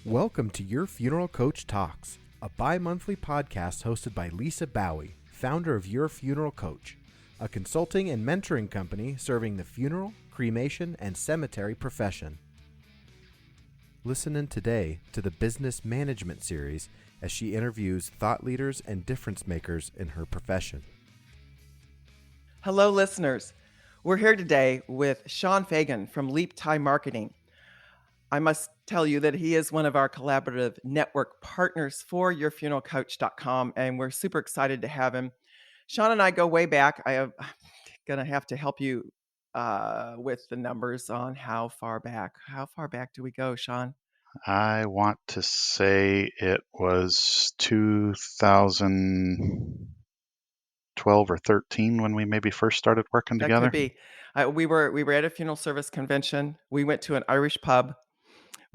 Welcome to Your Funeral Coach Talks, a bi-monthly podcast hosted by Lisa Baue, founder of Your Funeral Coach, a consulting and mentoring company serving the funeral, cremation, and cemetery profession. Listen in today to the Business Management series as she interviews thought leaders and difference makers in her profession. Hello, listeners. We're here today with Sean Fagan from Leap Time Marketing. I must tell you that he is one of our collaborative network partners for yourfuneralcoach.com, and we're super excited to have him. Sean and I go way back. I'm going to have to help you with the numbers on how far back. How far back do we go, Sean? I want to say it was 2012 or 13 when we maybe first started working That together. could be. We were at a funeral service convention. We went to an Irish pub.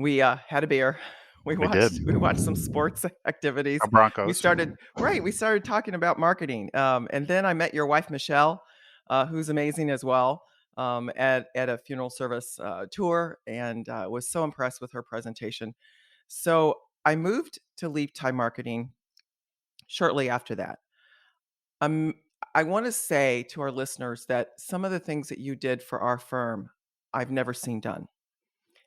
We had a beer. We watched some sports activities. Broncos. We started talking about marketing. And then I met your wife, Michelle, who's amazing as well, at a funeral service tour, and was so impressed with her presentation. So I moved to Leap Time Marketing shortly after that. I want to say to our listeners that some of the things that you did for our firm, I've never seen done.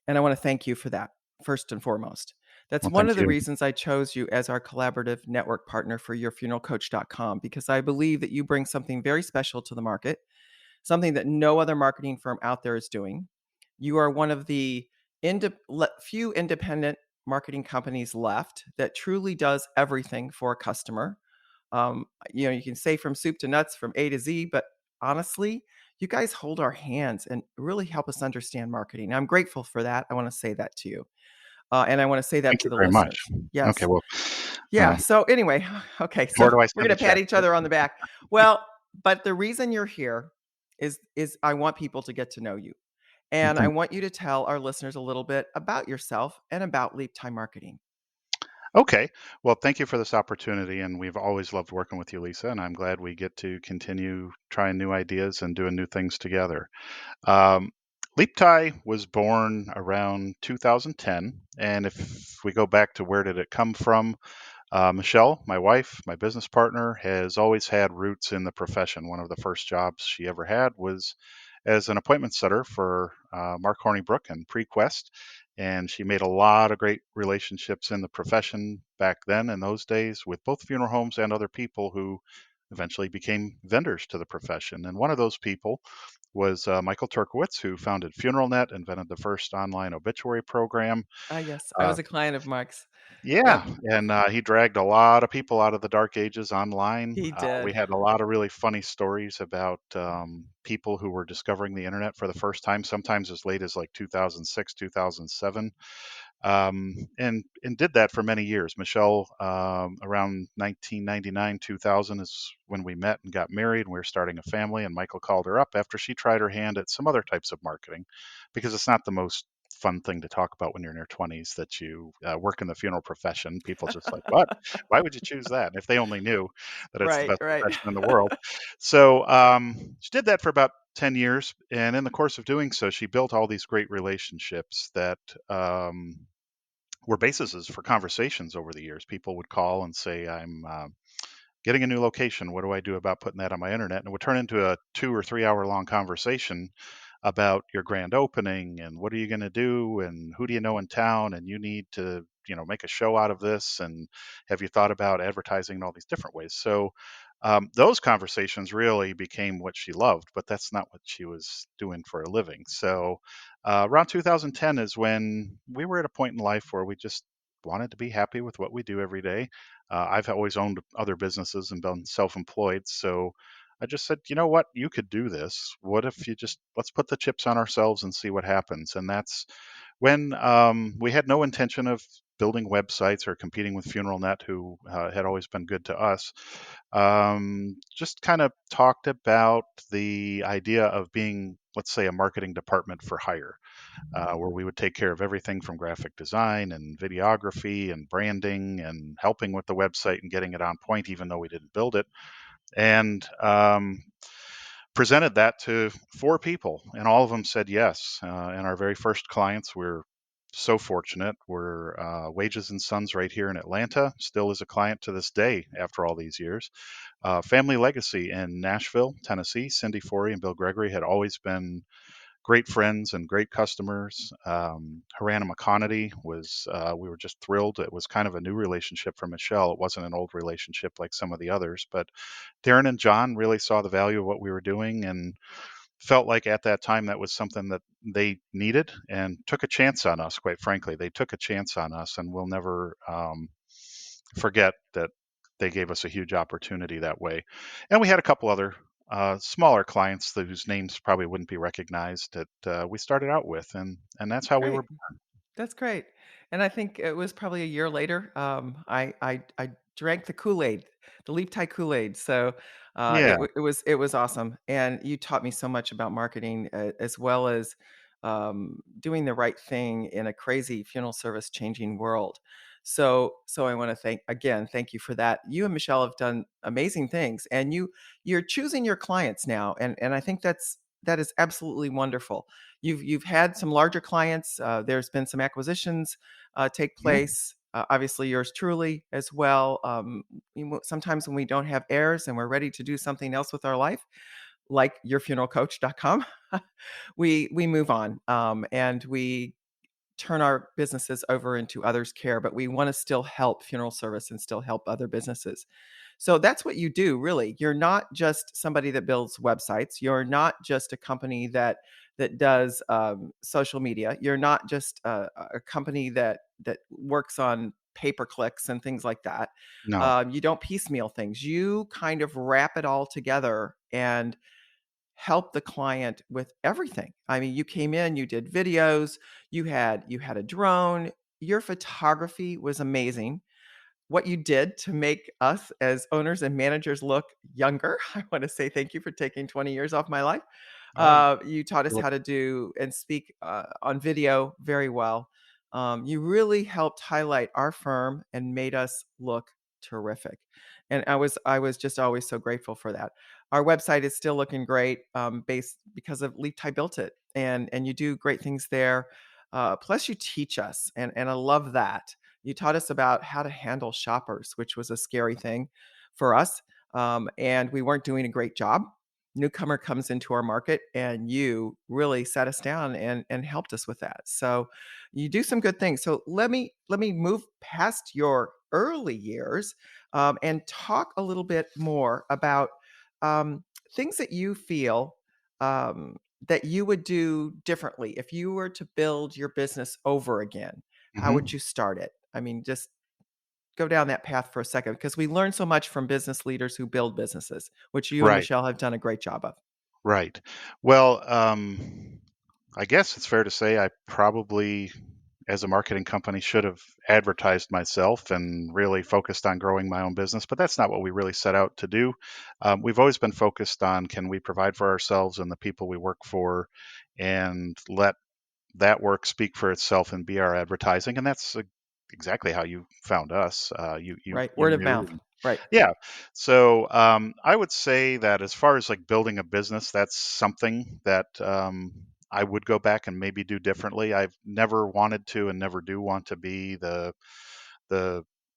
And I want to thank you for that, first and foremost. That's one of the reasons I chose you as our collaborative network partner for yourfuneralcoach.com, because I believe that you bring something very special to the market, something that no other marketing firm out there is doing. You are one of the few independent marketing companies left that truly does everything for a customer. You can say from soup to nuts, from A to Z, but honestly, you guys hold our hands and really help us understand marketing. I'm grateful for that. I want to say that to you. And I want to say that to the listeners. Yes. Okay, well. Yeah. So anyway, okay. So we're going to pat each other on the back. Well, but the reason you're here is I want people to get to know you. And I want you to tell our listeners a little bit about yourself and about Leap Time Marketing. Okay. Well, thank you for this opportunity. And we've always loved working with you, Lisa. And I'm glad we get to continue trying new ideas and doing new things together. Leap Time was born around 2010. And if we go back to where did it come from, Michelle, my wife, my business partner, has always had roots in the profession. One of the first jobs she ever had was as an appointment setter for Mark Hornibrook and Prequest. And she made a lot of great relationships in the profession back then in those days with both funeral homes and other people who eventually became vendors to the profession. And one of those people was Michael Turkowitz, who founded FuneralNet, invented the first online obituary program. Yes, I was a client of Mark's. Yeah, yep. And he dragged a lot of people out of the dark ages online. He did. We had a lot of really funny stories about people who were discovering the internet for the first time, sometimes as late as like 2006, 2007. And did that for many years. Michelle, around 1999, 2000 is when we met and got married, and we were starting a family. And Michael called her up after she tried her hand at some other types of marketing, because it's not the most fun thing to talk about when you're in your 20s that you work in the funeral profession. People just like, what? Why would you choose that? And if they only knew that it's the best profession in the world. So she did that for about 10 years. And in the course of doing so, she built all these great relationships that were bases for conversations over the years. People would call and say, I'm getting a new location. What do I do about putting that on my internet? And it would turn into a 2 or 3 hour long conversation about your grand opening and what are you going to do and who do you know in town, and you need to make a show out of this, and have you thought about advertising in all these different ways. So those conversations really became what she loved, but that's not what she was doing for a living. So around 2010 is when we were at a point in life where we just wanted to be happy with what we do every day. I've always owned other businesses and been self-employed, so I just said, you know what, you could do this. What if let's put the chips on ourselves and see what happens? And that's when we had no intention of building websites or competing with FuneralNet, who had always been good to us. Just kind of talked about the idea of being, let's say, a marketing department for hire, where we would take care of everything from graphic design and videography and branding and helping with the website and getting it on point, even though we didn't build it. And presented that to 4 people, and all of them said yes. And our very first clients were so fortunate. We're Wages and Sons right here in Atlanta, still is a client to this day after all these years. Family Legacy in Nashville, Tennessee. Cindy Forey and Bill Gregory had always been great friends and great customers. Harana McConaty was, we were just thrilled. It was kind of a new relationship for Michelle. It wasn't an old relationship like some of the others, but Darren and John really saw the value of what we were doing and felt like at that time that was something that they needed and took a chance on us. Quite frankly, they took a chance on us, and we'll never forget that they gave us a huge opportunity that way. And we had a couple other smaller clients whose names probably wouldn't be recognized that we started out with, and that's how we Great. were. That's great. And I think it was probably a year later, I drank the Kool-Aid, the Leap Tie Kool-Aid. So, Yeah, it was awesome, and you taught me so much about marketing, as well as, doing the right thing in a crazy funeral service changing world. So I wanna thank you for that. You and Michelle have done amazing things, and you're choosing your clients now, and I think that is absolutely wonderful. You've had some larger clients. There's been some acquisitions take yeah, place. Obviously, yours truly as well. Sometimes when we don't have heirs and we're ready to do something else with our life, like yourfuneralcoach.com, we move on, and we turn our businesses over into others' care. But we want to still help funeral service and still help other businesses. So that's what you do, really. You're not just somebody that builds websites. You're not just a company that does social media. You're not just a company that works on pay per clicks and things like that. no, You don't piecemeal things. You kind of wrap it all together and help the client with everything. I mean, you came in, you did videos, you had a drone. Your photography was amazing. What you did to make us as owners and managers look younger. I want to say thank you for taking 20 years off my life. oh, You taught us how to do and speak on video very well. You really helped highlight our firm and made us look terrific. And I was just always so grateful for that. Our website is still looking great, based because of Leap Ty built it, and you do great things there. Plus, you teach us, and I love that. You taught us about how to handle shoppers, which was a scary thing for us. And we weren't doing a great job. Newcomer comes into our market, and you really sat us down and helped us with that. So you do some good things. So let me move past your early years, and talk a little bit more about um, things that you feel um, that you would do differently if you were to build your business over again. How would hmm you start it? I mean, just go down that path for a second, because we learn so much from business leaders who build businesses, which you and right, Michelle have done a great job of. right. Well, I guess it's fair to say I probably, as a marketing company, should have advertised myself and really focused on growing my own business, but that's not what we really set out to do. We've always been focused on can we provide for ourselves and the people we work for and let that work speak for itself and be our advertising. And that's exactly how you found us. Right? You Word of knew. mouth. Right. Yeah. So I would say that as far as like building a business, that's something that I would go back and maybe do differently. I've never wanted to and never do want to be the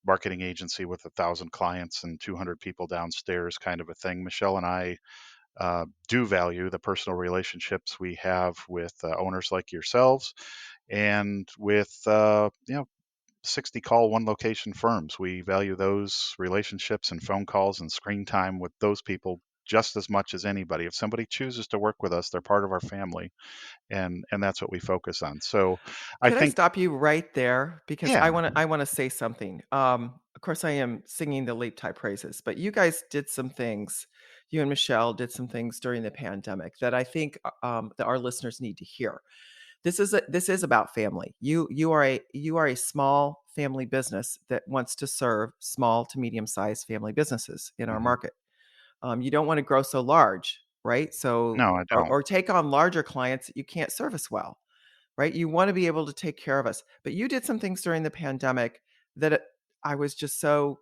marketing agency with 1,000 clients and 200 people downstairs kind of a thing. Michelle and I do value the personal relationships we have with owners like yourselves and with 60 call one location firms. We value those relationships and phone calls and screen time with those people just as much as anybody. If somebody chooses to work with us, they're part of our family, and that's what we focus on. So I Could I think, stop you right there? Because yeah, I want to say something. Of course, I am singing the Leap Type praises, but you guys did some things. You and Michelle did some things during the pandemic that I think that our listeners need to hear. This is about family. You are a small family business that wants to serve small to medium sized family businesses in our mhm. market. You don't want to grow so large, right? So No, I don't. or take on larger clients that you can't service well, right? You want to be able to take care of us. But you did some things during the pandemic that I was just so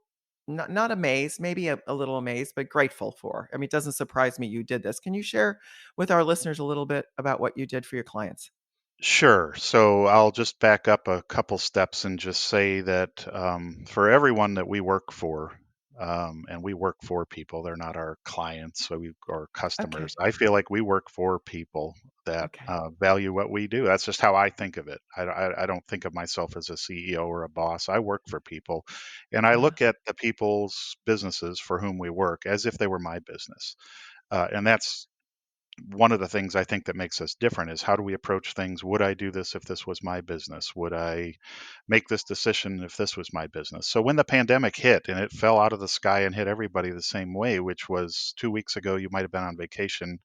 not amazed, maybe a little amazed, but grateful for. I mean, it doesn't surprise me you did this. Can you share with our listeners a little bit about what you did for your clients? Sure. So I'll just back up a couple steps and just say that for everyone that we work for, and we work for people, they're not our clients or Okay. customers. I feel like we work for people that Okay. value what we do. That's just how I think of it. I don't think of myself as a CEO or a boss. I work for people, and I Uh-huh. look at the people's businesses for whom we work as if they were my business. And that's one of the things I think that makes us different is how do we approach things? Would I do this if this was my business? Would I make this decision if this was my business? So when the pandemic hit and it fell out of the sky and hit everybody the same way, which was 2 weeks ago, you might have been on vacation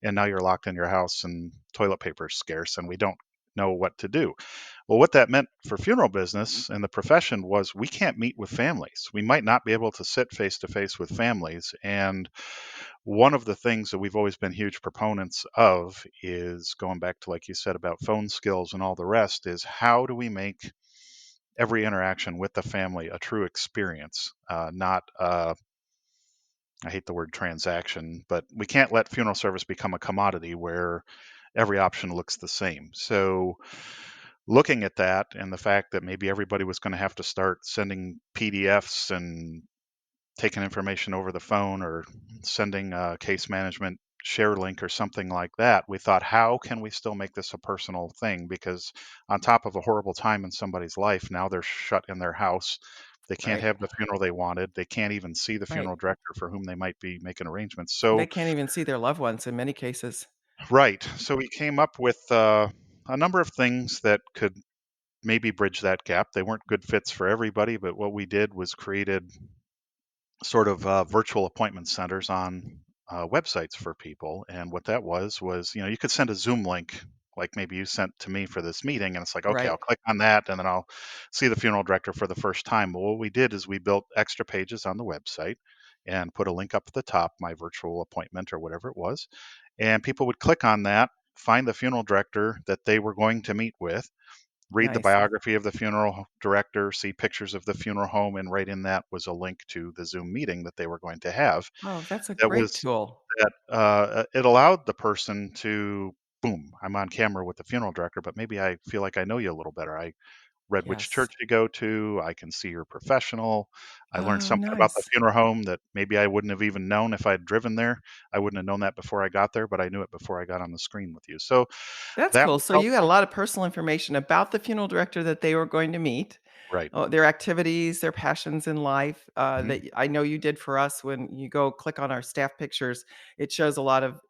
and now you're locked in your house and toilet paper is scarce and we don't know what to do. Well, what that meant for funeral business and the profession was we can't meet with families. We might not be able to sit face to face with families. And one of the things that we've always been huge proponents of is going back to, like you said, about phone skills and all the rest, is how do we make every interaction with the family a true experience, not I hate the word transaction, but we can't let funeral service become a commodity where every option looks the same. So looking at that and the fact that maybe everybody was going to have to start sending PDFs and taking information over the phone or sending a case management share link or something like that, we thought, how can we still make this a personal thing? Because on top of a horrible time in somebody's life, now they're shut in their house. They can't Right. have the funeral they wanted. They can't even see the Right. funeral director for whom they might be making arrangements. They So, can't even see their loved ones in many cases. right. So we came up with a number of things that could maybe bridge that gap. They weren't good fits for everybody, but what we did was created sort of virtual appointment centers on websites for people. And what that was, you could send a Zoom link, like maybe you sent to me for this meeting, and it's like, okay, Right. I'll click on that, and then I'll see the funeral director for the first time. Well, what we did is we built extra pages on the website and put a link up at the top, my virtual appointment or whatever it was, and people would click on that, find the funeral director that they were going to meet with, read the Nice. biography of the funeral director, see pictures of the funeral home, and right in that was a link to the Zoom meeting that they were going to have. Oh, that's a That great was tool. that it allowed the person to, boom, I'm on camera with the funeral director, but maybe I feel like I know you a little better. I read which Yes. church you go to. I can see you're professional. I learned Oh, something about the nice. funeral home that maybe I wouldn't have even known if I'd driven there. I wouldn't have known that before I got there, but I knew it before I got on the screen with you. So That's that cool. was So you got a helpful. lot of personal information about the funeral director that they were going to meet, Right. their activities, their passions in life, Hmm. that I know you did for us when you go click on our staff pictures, it shows a lot of,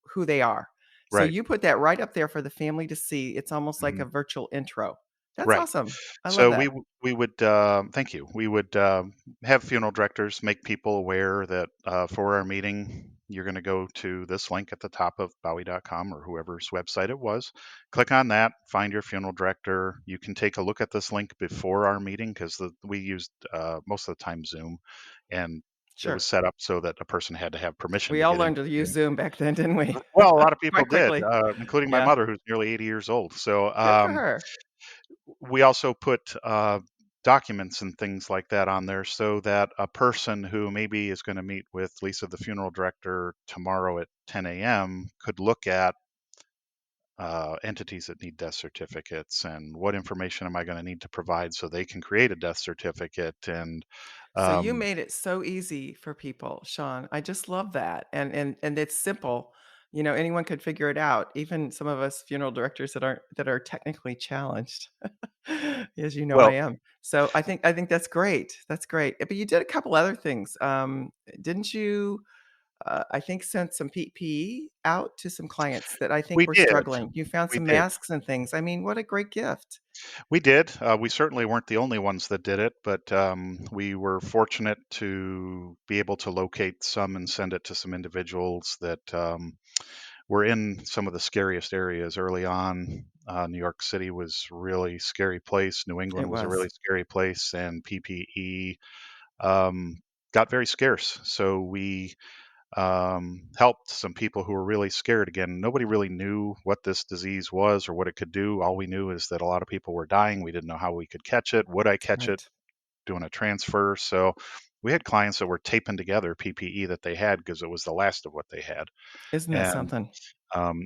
who they are. So Right. you put that right up there for the family to see. It's almost like Hmm. a virtual intro. That's Right. awesome. I love So that. we would thank you. We would have funeral directors make people aware that for our meeting, you're going to go to this link at the top of Baue.com or whoever's website it was. Click on that, find your funeral director. You can take a look at this link before our meeting because we used most of the time Zoom, and it was Sure. set up so that a person had to have permission We to all get into learned to the use Zoom. Zoom back then, didn't we? Well, a lot of people Quite did, quickly. including my Yeah. mother, who's nearly 80 years old. So Good for her. we also put documents and things like that on there so that a person who maybe is going to meet with Lisa, the funeral director, tomorrow at 10 a.m., could look at entities that need death certificates and what information am I going to need to provide so they can create a death certificate. And So you um, made it so easy for people, Sean. I just love that. And it's simple. Anyone could figure it out, even some of us funeral directors that are technically challenged. As you know, I well, am. So I think that's great. That's great. But you did a couple other things. Didn't you I think sent some PPE out to some clients that I think we were did. struggling. You found We some did. masks and things. I mean, what a great gift. We did. We certainly weren't the only ones that did it, but we were fortunate to be able to locate some and send it to some individuals that were in some of the scariest areas early on. New York City was a really scary place. New It England was a really was. scary place, and PPE um, got very scarce. So we helped some people who were really scared. Again, nobody really knew what this disease was or what it could do. All we knew is that a lot of people were dying. We didn't know how we could catch it. Would I catch it Right. doing a transfer? So we had clients that were taping together PPE that they had because it was the last of what they had. Isn't that And something?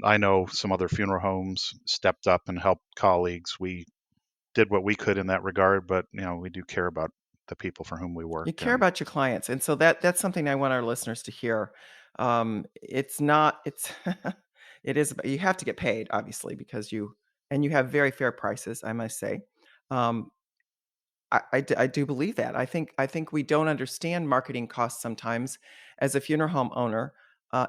I know some other funeral homes stepped up and helped colleagues. We did what we could in that regard, but we do care about the people for whom we work. You care And about your clients, and so that's something I want our listeners to hear. It's not it's it is you have to get paid, obviously, because you have very fair prices, I must say. Um, I do believe that. I think we don't understand marketing costs sometimes as a funeral home owner,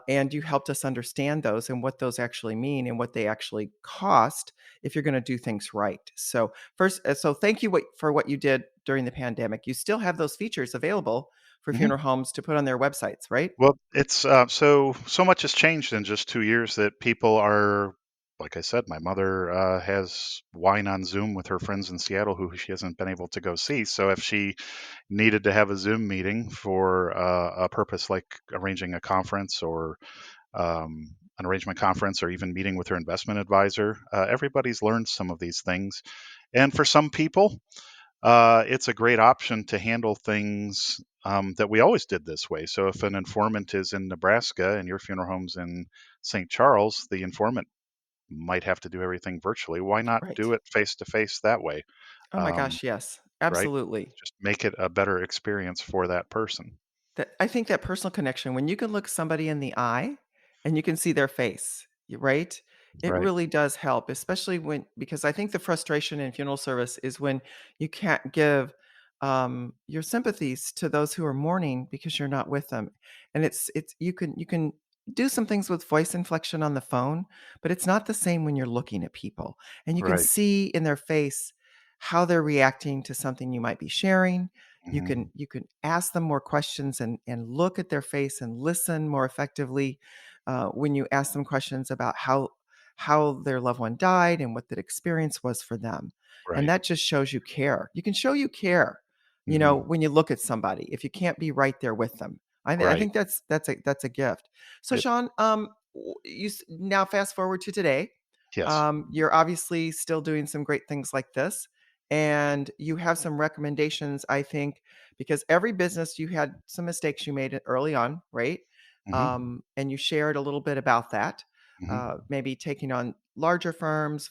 and you helped us understand those and what those actually mean and what they actually cost if you're going to do things right. So first, so thank you for what you did during the pandemic. You still have those features available for Mhm. funeral homes to put on their websites, right? Well, it's so much has changed in just 2 years that people are, like I said, my mother has wine on Zoom with her friends in Seattle who she hasn't been able to go see. So if she needed to have a Zoom meeting for a purpose like arranging a conference or an arrangement conference or even meeting with her investment advisor, everybody's learned some of these things. And for some people, it's a great option to handle things that we always did this way. So if an informant is in Nebraska and your funeral home's in St. Charles, the informant might have to do everything virtually. Why not Right. do it face to face that way? Oh my Um, gosh, yes, right? absolutely. Just make it a better experience for that person. That I think that personal connection, when you can look somebody in the eye and you can see their face, right? It Right. really does help, especially because I think the frustration in funeral service is when you can't give your sympathies to those who are mourning because you're not with them. And it's you can do some things with voice inflection on the phone, but it's not the same when you're looking at people and you can Right. see in their face how they're reacting to something you might be sharing. You Hmm. can you can ask them more questions and look at their face and listen more effectively when you ask them questions about how their loved one died and what that experience was for them. And Right. that just shows you care. You can show you care, Hmm. when you look at somebody if you can't be right there with them. I Right. think that's a gift. So It, Sean, now fast forward to today. yes. You're obviously still doing some great things like this, and you have some recommendations, I think, because every business you had some mistakes you made early on, right? Hmm. And you shared a little bit about that, Hmm. maybe taking on larger firms,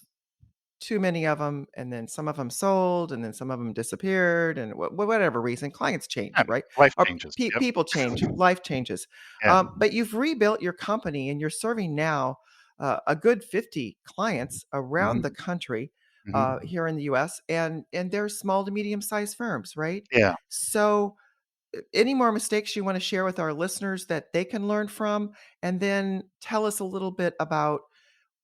too many of them, and then some of them sold, and then some of them disappeared, and whatever reason, clients change, I mean, right? life Or changes. Yep. people change, life changes. Yeah. But you've rebuilt your company, and you're serving now a good 50 clients around the Hmm. country Hmm. here in the U.S. and they're small to medium sized firms, right? Yeah. So, any more mistakes you want to share with our listeners that they can learn from, and then tell us a little bit about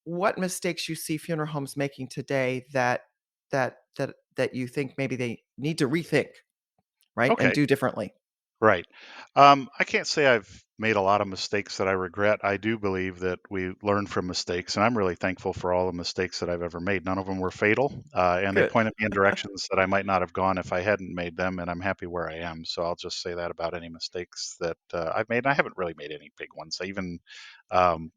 what mistakes you see funeral homes making today that you think maybe they need to rethink, right, and Okay. do differently. Right. I can't say I've made a lot of mistakes that I regret. I do believe that we learn from mistakes, and I'm really thankful for all the mistakes that I've ever made. None of them were fatal, and they Good. pointed me in directions that I might not have gone if I hadn't made them, and I'm happy where I am. So I'll just say that about any mistakes that I've made. And I haven't really made any big ones. I even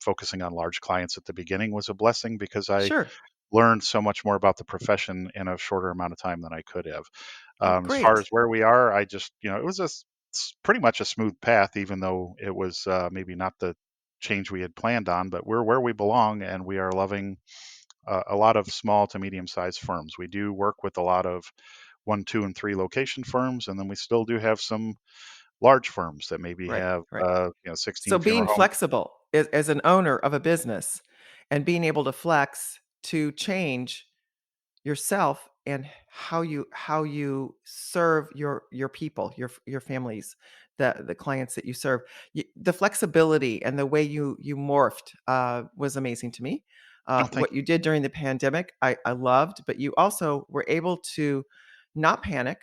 focusing on large clients at the beginning was a blessing because I Sure. learned so much more about the profession in a shorter amount of time than I could have. Oh, As far as great. where we are, I just, it was pretty much a smooth path, even though it was maybe not the change we had planned on, but we're where we belong and we are loving a lot of small to medium sized firms. We do work with a lot of one, two, and three location firms, and then we still do have some large firms that maybe Right, have, right. So 16 being funeral homes. flexible as an owner of a business and being able to flex to change yourself and how you serve your people, your families, the clients that you serve. The flexibility and the way you morphed was amazing to me. Oh, thank What you did during the pandemic, I loved, but you also were able to not panic,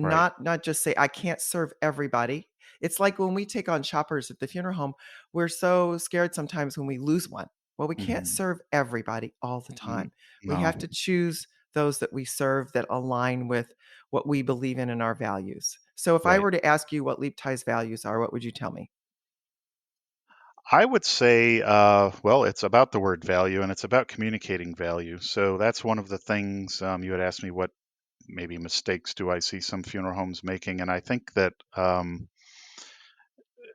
you. Right. not just say, "I can't serve everybody." It's like when we take on shoppers at the funeral home, we're so scared sometimes when we lose one. Well, we can't Hmm. serve everybody all the Hmm. time. We No. have to choose those that we serve that align with what we believe in and our values. So if I Right. were to ask you what Leap Ties values are, what would you tell me? I would say, well, it's about the word value and it's about communicating value. So that's one of the things you had asked me what maybe mistakes do I see some funeral homes making? And I think that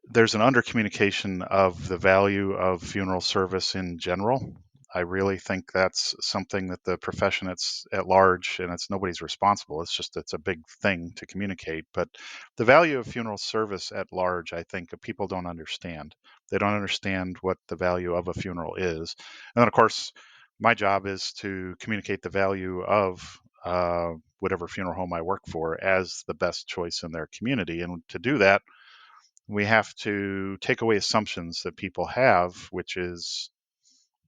there's an undercommunication of the value of funeral service in general. I really think that's something that the profession at large, and it's nobody's responsible. It's a big thing to communicate. But the value of funeral service at large, I think people don't understand. They don't understand what the value of a funeral is. And then, of course, my job is to communicate the value of whatever funeral home I work for as the best choice in their community. And to do that, we have to take away assumptions that people have, which is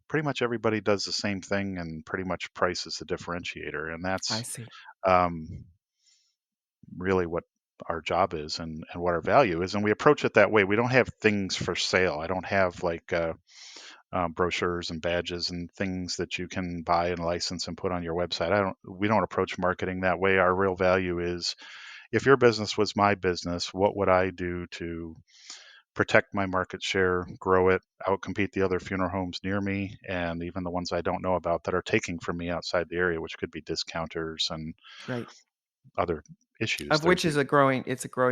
pretty much everybody does the same thing and pretty much price is the differentiator. And I that's see. um, really what our job is and what our value is. And we approach it that way. We don't have things for sale. I don't have like brochures and badges and things that you can buy and license and put on your website. We don't approach marketing that way. Our real value is, if your business was my business, what would I do to protect my market share, grow it, outcompete the other funeral homes near me, and even the ones I don't know about that are taking from me outside the area, which could be discounters and Right. other issues. Of which is a growing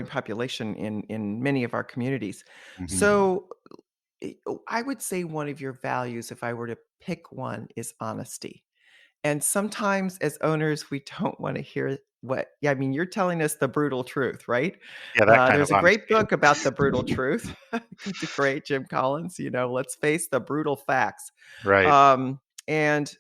population in many of our communities. Mhm. So I would say one of your values, if I were to pick one, is honesty. And sometimes as owners, we don't want to hear yeah, I mean, you're telling us the brutal truth, right? Yeah, that kind of There's a great honesty. book about the brutal truth. The great Jim Collins, let's face the brutal facts. Right. Um, and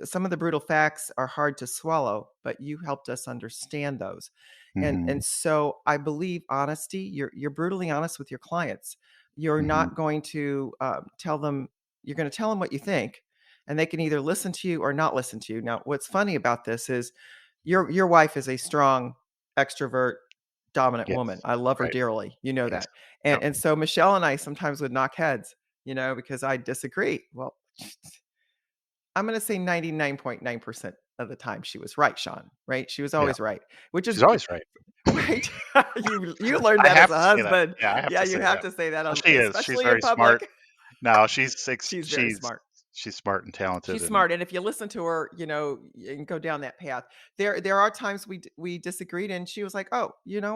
some of the brutal facts are hard to swallow, but you helped us understand those. And Mhm. so I believe honesty, you're brutally honest with your clients. You're Mhm. not going to tell them, you're going to tell them what you think, and they can either listen to you or not listen to you. Now, what's funny about this is your wife is a strong extrovert, dominant woman. Yes. I love her Right. dearly. You know Yes. that. And Yep. and so Michelle and I sometimes would knock heads, because I disagree. Well, I'm going to say 99.9% of the time she was right, Sean, right? She was Yeah. always right, which is She's always right. right. You learned I that as have a to say that. husband. Yeah, I have Yeah, to you say have that. to say that Well, on, she is. She's especially in very smart. public. No, She's very smart. she's smart and talented She's and smart, and if you listen to her, and go down that path. There are times we disagreed, and she was like, "Oh,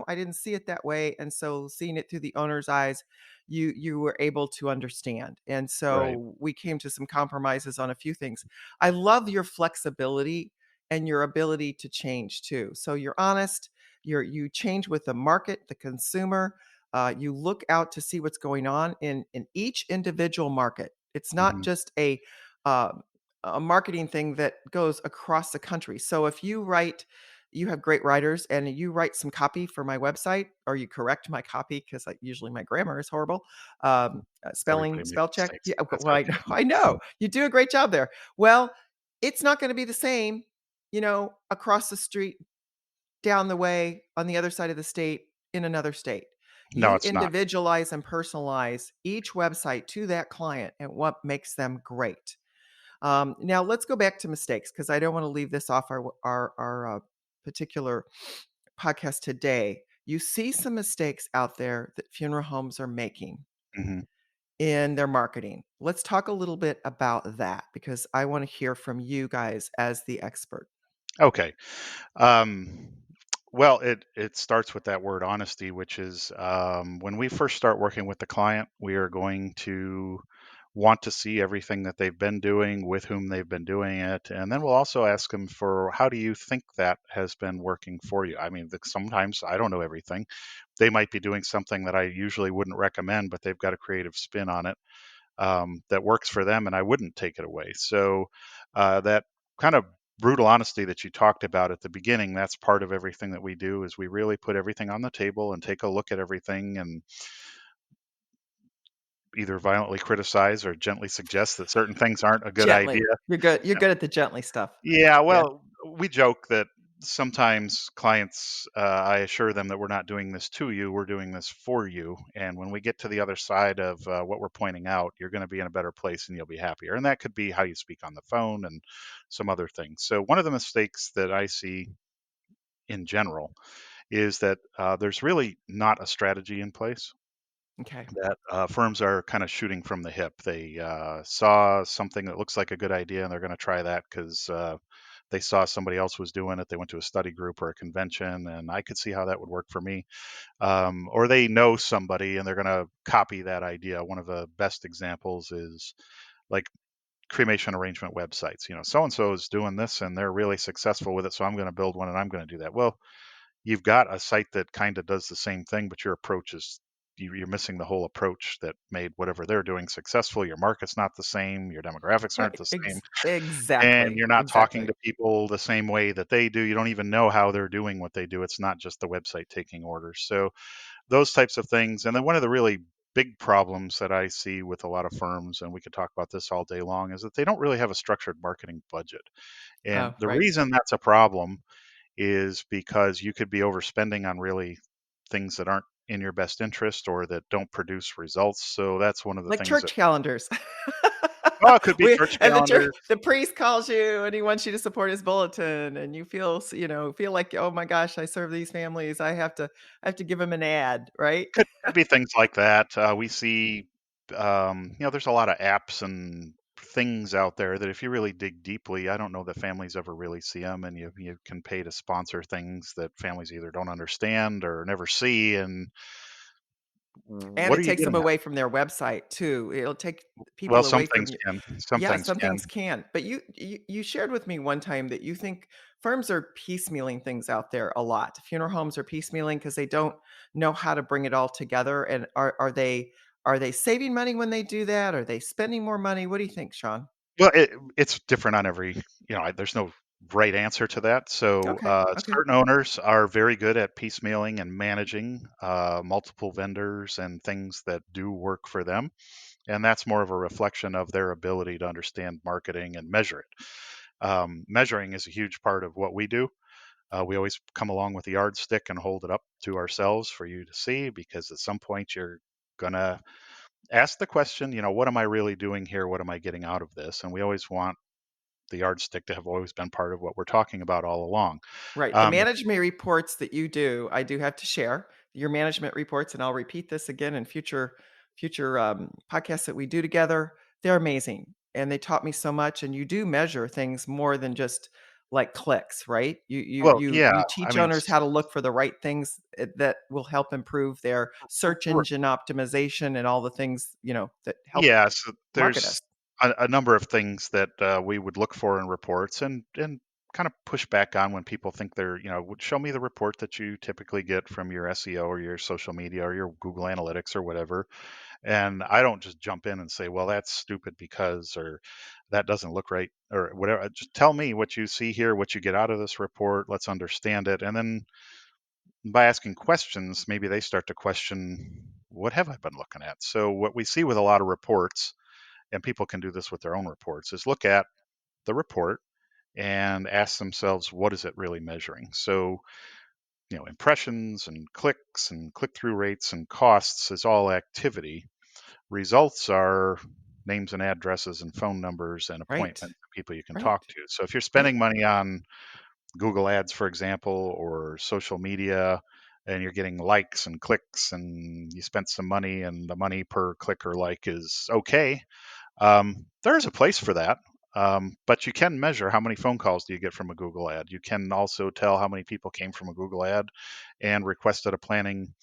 I didn't see it that way." And so, seeing it through the owner's eyes, you were able to understand. And right. so, we came to some compromises on a few things. I love your flexibility and your ability to change too. So you're honest. You change with the market, the consumer. You look out to see what's going on in each individual market. It's not Mhm. just uh, a marketing thing that goes across the country. So if you have great writers and you write some copy for my website, or you correct my copy because usually my grammar is horrible. Everybody makes Spell check. mistakes. Yeah, That's well, I know, okay. I know you do a great job there. Well, it's not going to be the same, across the street, down the way, on the other side of the state, in another state. No, You it's not. individualize and personalize each website to that client and what makes them great. Now let's go back to mistakes because I don't want to leave this off our particular podcast today. You see some mistakes out there that funeral homes are making Mhm. in their marketing. Let's talk a little bit about that because I want to hear from you guys as the expert. Okay. Um, well, it starts with that word honesty, which is when we first start working with the client, we are going to want to see everything that they've been doing, with whom they've been doing it, and then we'll also ask them for how do you think that has been working for you. I mean, sometimes I don't know everything. They might be doing something that I usually wouldn't recommend, but they've got a creative spin on it that works for them, and I wouldn't take it away. So that kind of brutal honesty that you talked about at the beginning, that's part of everything that we do is we really put everything on the table and take a look at everything and either violently criticize or gently suggest that certain things aren't a good idea. Gently. You're good. You're good at the gently stuff. Yeah, Yeah. well, we joke that sometimes clients, I assure them that we're not doing this to you, we're doing this for you. And when we get to the other side of what we're pointing out, you're going to be in a better place and you'll be happier. And that could be how you speak on the phone and some other things. So, one of the mistakes that I see in general is that there's really not a strategy in place. Okay. That firms are kind of shooting from the hip. They saw something that looks like a good idea and they're going to try that because they saw somebody else was doing it. They went to a study group or a convention, and I could see how that would work for me. Or they know somebody and they're going to copy that idea. One of the best examples is like cremation arrangement websites. So and so is doing this and they're really successful with it, so I'm going to build one and I'm going to do that. Well, you've got a site that kind of does the same thing, but your approach is you're missing the whole approach that made whatever they're doing successful. Your market's not the same, your demographics aren't Right. the same, and Exactly. you're not talking Exactly. to people the same way that they do. You don't even know how they're doing what they do. It's not just the website taking orders. So those types of things. And then one of the really big problems that I see with a lot of firms, and we could talk about this all day long, is that they don't really have a structured marketing budget. And Oh, the right. reason that's a problem is because you could be overspending on really things that aren't in your best interest or that don't produce results. So that's one of the Like things that, church calendars. oh, it could be church And calendars. the priest calls you and he wants you to support his bulletin, and you feel like, oh my gosh, I serve these families. I have to give them an ad, right? Could be things like that. We see, there's a lot of apps and things out there that if you really dig deeply, I don't know that families ever really see them, and you can pay to sponsor things that families either don't understand or never see. And And what it are you takes them getting at? away from their website too. It'll take Well, people some away from things you. can. Some Yeah, things some can. things can. But you shared with me one time that you think firms are piecemealing things out there a lot. Funeral homes are piecemealing because they don't know how to bring it all together. And are they saving money when they do that? Are they spending more money? What do you think, Sean? Well, it's different on every. There's no right answer to that. So Okay. Okay. certain owners are very good at piecemealing and managing multiple vendors and things that do work for them. And that's more of a reflection of their ability to understand marketing and measure it. Measuring is a huge part of what we do. We always come along with the yardstick and hold it up to ourselves for you to see, because at some point you're going to ask the question, what am I really doing here? What am I getting out of this? And we always want the yardstick to have always been part of what we're talking about all along. Right. The Um, management reports that you do, I do have to share your management reports, and I'll repeat this again in future podcasts that we do together. They're amazing, and they taught me so much. And you do measure things more than just like clicks, right? well, yeah, You I teach mean, owners how to look for the right things that will help improve their search r- engine optimization and all the things that help yeah, so market there's us. a number of things that we would look for in reports, and kind of push back on when people think they're, would show me the report that you typically get from your SEO or your social media or your Google Analytics or whatever. And I don't just jump in and say, well, that's stupid because, or that doesn't look right, or whatever. Just tell me what you see here, what you get out of this report. Let's understand it. And then by asking questions, maybe they start to question, what have I been looking at? So what we see with a lot of reports, and people can do this with their own reports, is look at the report and ask themselves, what is it really measuring? So, impressions and clicks and click-through rates and costs is all activity. Results are names and addresses and phone numbers and Right. appointments, people you can Right. talk to. So if you're Right. spending money on Google Ads, for example, or social media, and you're getting likes and clicks, and you spent some money, and the money per click or like is okay, there's a place for that. But you can measure how many phone calls do you get from a Google ad. You can also tell how many people came from a Google ad and requested a planning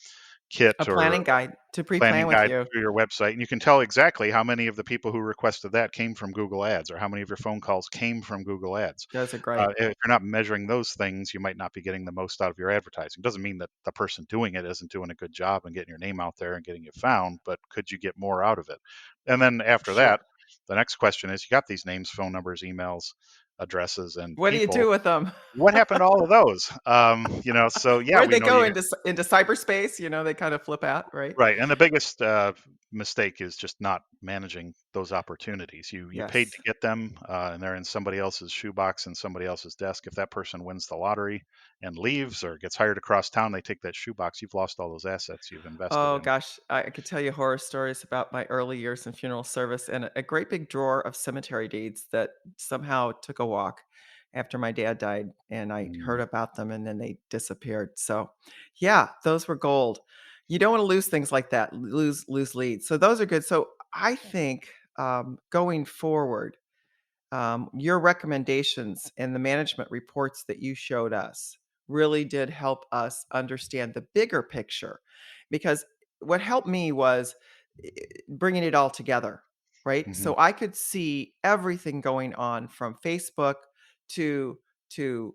A kit or planning guide to planning pre-plan with guide you. through your website, and you can tell exactly how many of the people who requested that came from Google Ads, or how many of your phone calls came from Google Ads. Those are great. If you're not measuring those things, you might not be getting the most out of your advertising. Doesn't mean that the person doing it isn't doing a good job and getting your name out there and getting you found, but could you get more out of it? And then after that, Sure. the next question is, you got these names, phone numbers, emails, addresses, and What do you people. do with them? What happened to all of those? So yeah, Where'd we they know go you. into cyberspace? They kind of flip out, right? Right, and the biggest mistake is just not managing those opportunities. You paid Yes. to get them, and they're in somebody else's shoebox in somebody else's desk. If that person wins the lottery and leaves or gets hired across town, they take that shoebox. You've lost all those assets you've invested Oh in. gosh, I could tell you horror stories about my early years in funeral service and a great big drawer of cemetery deeds that somehow took a walk after my dad died, and I heard Mm. about them and then they disappeared. So, yeah, those were gold. You don't want to lose things like that, lose leads. So those are good. So I think going forward, your recommendations and the management reports that you showed us really did help us understand the bigger picture. Because what helped me was bringing it all together, right? Hmm. So I could see everything going on from Facebook to to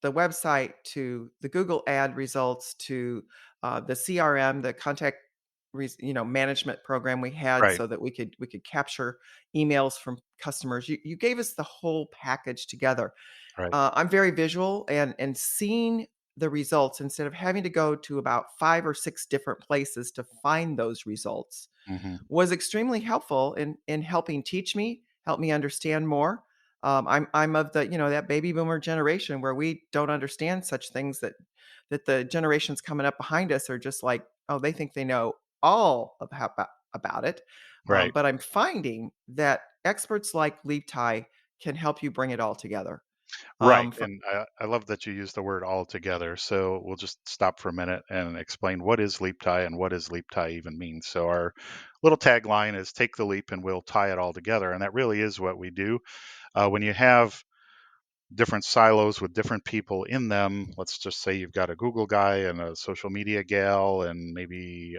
the website to the Google ad results to the CRM, the contact management program we had, Right. so that we could capture emails from customers. You gave us the whole package together. Right. I'm very visual, and seeing the results instead of having to go to about 5 or 6 different places to find those results Hmm. was extremely helpful in helping teach me, help me understand more. I'm of the that baby boomer generation where we don't understand such things, that the generations coming up behind us are just like, oh, they think they know all about it. Right. But I'm finding that experts like Leap Tie can help you bring it all together. Right. For And I love that you use the word all together. So we'll just stop for a minute and explain what is leap tie and what does leap tie even mean. So our little tagline is take the leap and we'll tie it all together. And that really is what we do. When you have different silos with different people in them. Let's just say you've got a Google guy and a social media gal, and maybe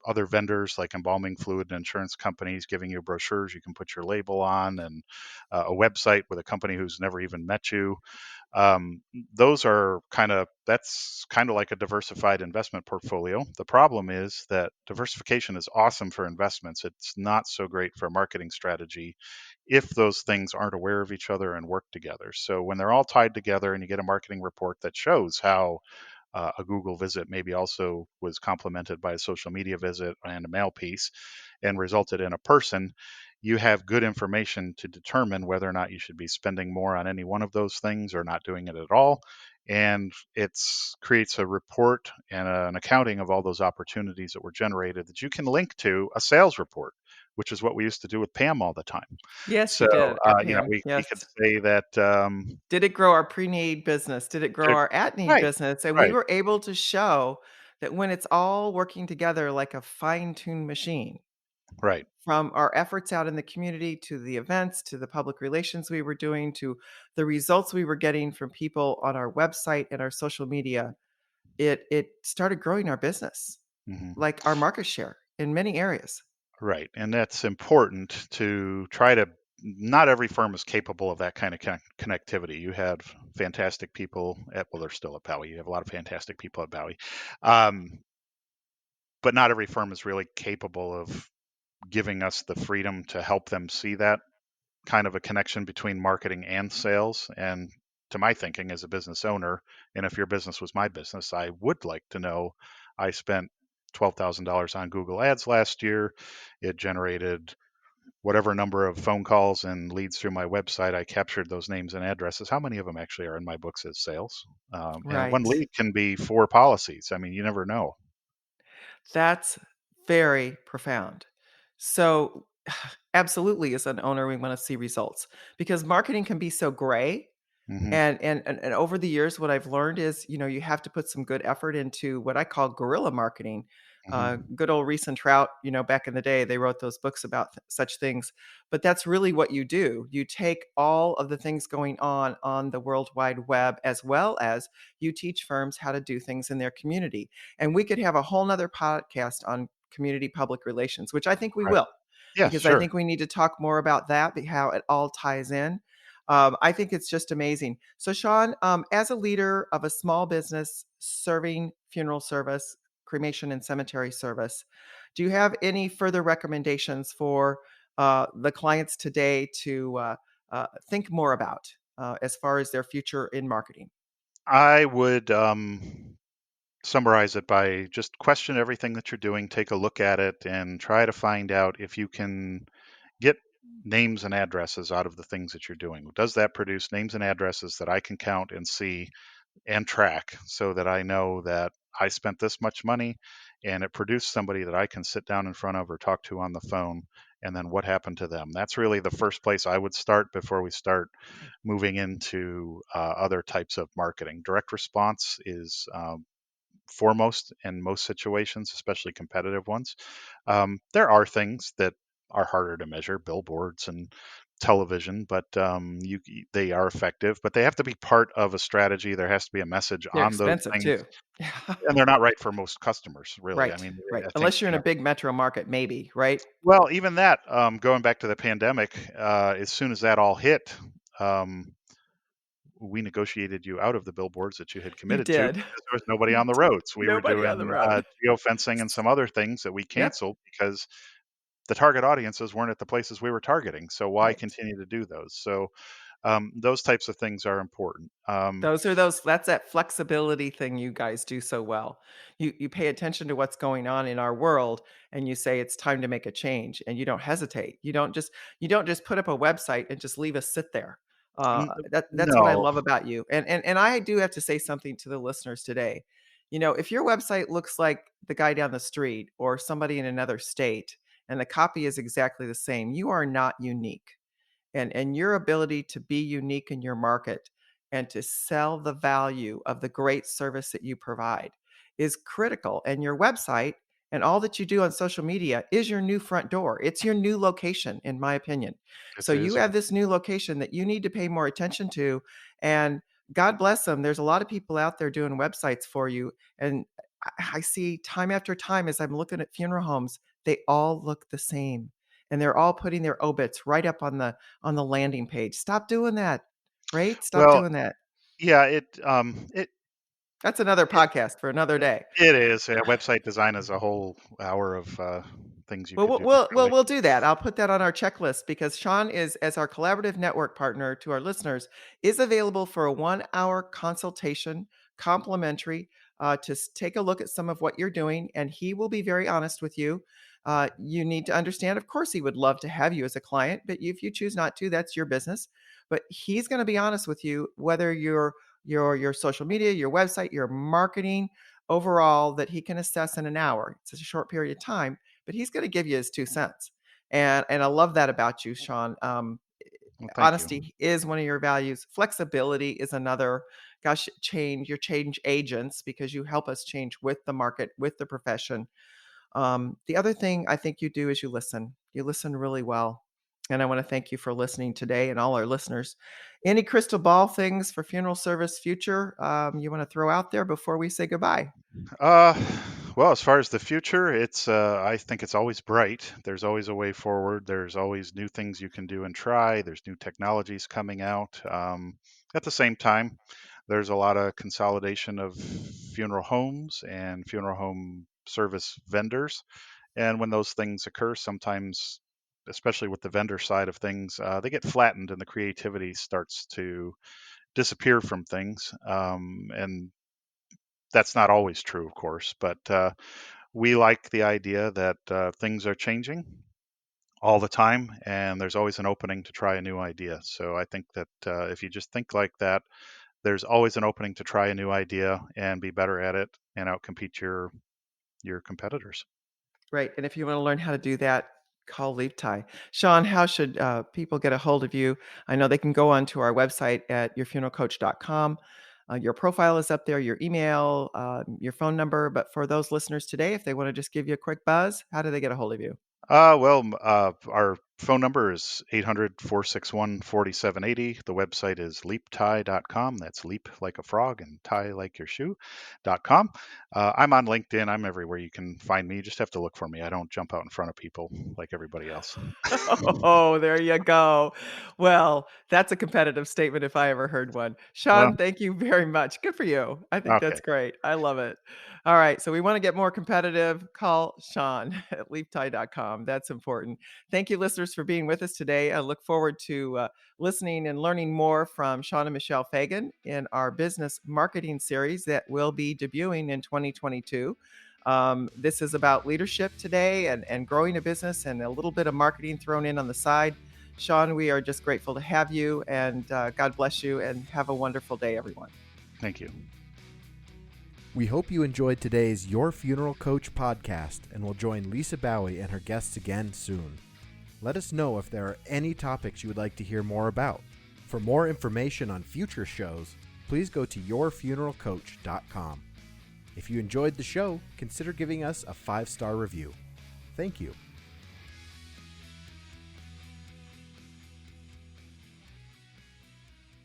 other vendors like embalming fluid and insurance companies giving you brochures you can put your label on, and a website with a company who's never even met you. um, those are that's kind of like a diversified investment portfolio. The problem is that diversification is awesome for investments. It's not so great for a marketing strategy if those things aren't aware of each other and work together. So when they're all tied together and you get a marketing report that shows how a Google visit maybe also was complemented by a social media visit and a mail piece and resulted in a person, you have good information to determine whether or not you should be spending more on any one of those things or not doing it at all. And it creates a report and an accounting of all those opportunities that were generated that you can link to a sales report, which is what we used to do with Pam all the time. Yes, So, we did at you know, Pam. we Yes. could say that, Did it grow our pre-need business? Did it grow it- our at-need right, business? And we right, were able to show that when it's all working together like a fine-tuned machine, right. from our efforts out in the community to the events to the public relations we were doing to the results we were getting from people on our website and our social media, it started growing our business, Hmm. like our market share in many areas. Right. And that's important to try to, not every firm is capable of that kind of connectivity. You had fantastic people well, they're still at Baue. You have a lot of fantastic people at Baue. Um, but not every firm is really capable of giving us the freedom to help them see that kind of a connection between marketing and sales. And to my thinking as a business owner, and if your business was my business, I would like to know I spent $12,000 on Google Ads last year. It generated whatever number of phone calls and leads through my website. I captured those names and addresses. How many of them actually are in my books as sales? And one Right. lead can be 4 policies. I mean, you never know. That's very profound. So, absolutely, as an owner, we want to see results because marketing can be so gray. Hmm. And over the years, what I've learned is, you have to put some good effort into what I call guerrilla marketing. Hmm. Good old Reese and Trout, back in the day, they wrote those books about such things. But that's really what you do. You take all of the things going on the World Wide Web, as well as you teach firms how to do things in their community. And we could have a whole nother podcast on community public relations, which I think we Right. will, Yes, because I sure. think we need to talk more about that, how it all ties in. I think it's just amazing. So, Sean, as a leader of a small business serving funeral service, cremation, and cemetery service, do you have any further recommendations for the clients today to think more about as far as their future in marketing? I would summarize it by just question everything that you're doing, take a look at it, and try to find out if you can get names and addresses out of the things that you're doing. Does that produce names and addresses that I can count and see and track so that I know that I spent this much money and it produced somebody that I can sit down in front of or talk to on the phone? And then what happened to them? That's really the first place I would start before we start moving into other types of marketing. Direct response is foremost in most situations, especially competitive ones. There are things that are harder to measure, billboards and television, but they are effective. But they have to be part of a strategy. There has to be a message They're on those expensive things, too. Yeah. and they're not right for most customers, really. I Right, mean, right. I think Unless you're in a big metro market, maybe, right? well, even that, going back to the pandemic, as soon as that all hit, um, we negotiated you out of the billboards that you had You committed to did. because there was nobody You on the did. roads. We were Nobody on the doing road. geofencing and some other things that we Yep. canceled because the target audiences weren't at the places we were targeting. So why Right. continue to do those? So those types of things are important. That's that flexibility thing you guys do so well. You pay attention to what's going on in our world and you say it's time to make a change and you don't hesitate. You don't just put up a website and just leave us sit there. n- That's what I no, love about you. And I do have to say something to the listeners today. If your website looks like the guy down the street or somebody in another state and the copy is exactly the same, you are not unique, and your ability to be unique in your market and to sell the value of the great service that you provide is critical. And your website and all that you do on social media is your new front door. It's your new location, in my opinion. it So you is. have this new location that you need to pay more attention to. And God bless them. There's a lot of people out there doing websites for you. And I see time after time as I'm looking at funeral homes, they all look the same. And they're all putting their obits right up on the landing page. Stop doing that, right? Stop Well, doing that. yeah, That's another it podcast for another day. it is. Yeah, website design is a whole hour of things you Well, could we'll do we'll we'll differently. we'll do that. I'll put that on our checklist because Sean is, as our collaborative network partner to our listeners, is available for a 1 hour consultation, complimentary, take a look at some of what you're doing, and he will be very honest with you. You need to understand, of course, he would love to have you as a client, but if you choose not to, that's your business. But he's going to be honest with you whether your social media, your website, your marketing overall that he can assess in an hour. It's a short period of time, but he's going to give you his 2 cents. And I love that about you, Sean. Well, thank you. Honesty is one of your values. Flexibility is another. Gosh, you're change agents because you help us change with the market, with the profession. The other thing I think you do is you listen. You listen really well. And I want to thank you for listening today and all our listeners. Any crystal ball things for funeral service future you want to throw out there before we say goodbye? Uh, well, as far as the future, I think it's always bright. There's always a way forward. There's always new things you can do and try. There's new technologies coming out. At the same time, there's a lot of consolidation of funeral homes and funeral home service vendors. And when those things occur, sometimes, especially with the vendor side of things, they get flattened and the creativity starts to disappear from things. And that's not always true, of course, but we like the idea that things are changing all the time and there's always an opening to try a new idea. So I think that if you just think like that, there's always an opening to try a new idea and be better at it and outcompete your competitors. Right. And if you want to learn how to do that, call Leap Tie. Sean, how should people get a hold of you? I know they can go onto our website at yourfuneralcoach.com. Your profile is up there, your email, your phone number. But for those listeners today, if they want to just give you a quick buzz, how do they get a hold of you? Our phone number is 800-461-4780. The website is leaptie.com. That's leap like a frog and tie like your shoe.com. I'm on LinkedIn. I'm everywhere you can find me. You just have to look for me. I don't jump out in front of people like everybody else. Oh, there you go. Well, that's a competitive statement if I ever heard one. Well, Sean, thank you very much. Good for you. I think okay. that's great. I love it. All right. So we want to get more competitive. Call Sean at leaptie.com. That's important. Thank you, listeners, for being with us today. I look forward to listening and learning more from Sean and Michelle Fagan in our business marketing series that will be debuting in 2022. This is about leadership today and growing a business and a little bit of marketing thrown in on the side. Sean, we are just grateful to have you, and God bless you, and have a wonderful day, everyone. Thank you. We hope you enjoyed today's Your Funeral Coach podcast and will join Lisa Baue and her guests again soon. Let us know if there are any topics you would like to hear more about. For more information on future shows, please go to yourfuneralcoach.com. If you enjoyed the show, consider giving us a 5-star review. Thank you.